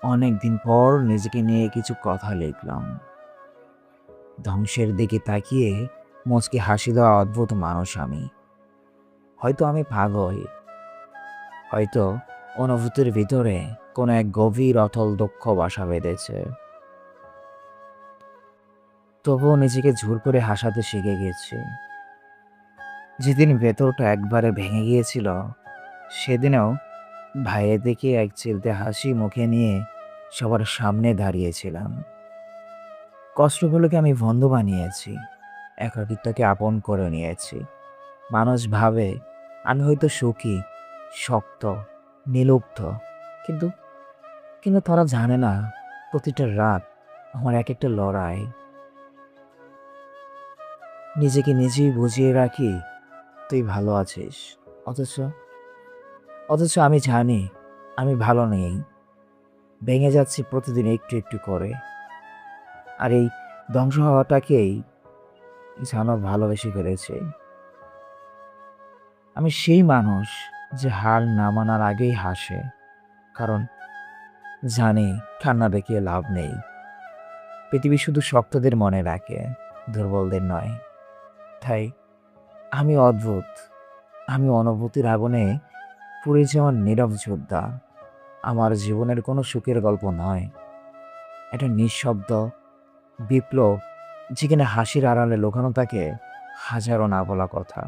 অনেকদিন পর নিজেকে নিয়ে কিছু কথা লিখলাম। ধ্বংসের দিকে তাকিয়ে মুচকি হাসি দেওয়া অদ্ভুত মানুষ আমি। হয়তো আমি পাগল, হয়তো অনুভূতির ভিতরে কোনো এক গভীর অতল দুঃখ বাসা বেঁধেছে। তবুও নিজেকে জোর করে হাসাতে শিখে গেছি। যেদিন ভেতরটা একবারে ভেঙে গিয়েছিল, সেদিনেও ভাইয়ের দিকে এক চিলতে হাসি মুখে নিয়ে সবার সামনে দাঁড়িয়েছিলাম। কষ্টগুলোকে আমি বন্ধু বানিয়েছি, একাকিত্বকে আপন করে নিয়েছি। মানুষ ভাবে আমি হয়তো সুখী, শক্ত, নিলুব্ধ, কিন্তু কিন্তু তারা জানে না প্রতিটা রাত আমার এক একটা লড়াই। নিজেকে নিজেই বুঝিয়ে রাখি তুই ভালো আছিস, অথচ অথচ আমি জানি আমি ভালো নেই, ভেঙে যাচ্ছি প্রতিদিন একটু একটু করে। আর এই ধ্বংস হওয়াটাকেই যেন ভালোবেসে ফেলেছে। আমি সেই মানুষ যে হার না মানার আগেই হাসে, কারণ জানি কান্না দেখিয়ে লাভ নেই। পৃথিবী শুধু শক্তদের মনে রাখে, দুর্বলদের নয়। তাই আমি অদ্ভুত, আমি অনুভূতির আগুনে পুড়ে যাওয়ার নীরব যোদ্ধা। আমার জীবনের কোনো সুখের গল্প নয়, এটা নিঃশব্দ বিপ্লব, যেখানে হাসির আড়ালে লুকানো থাকে হাজারো না বলা কথা।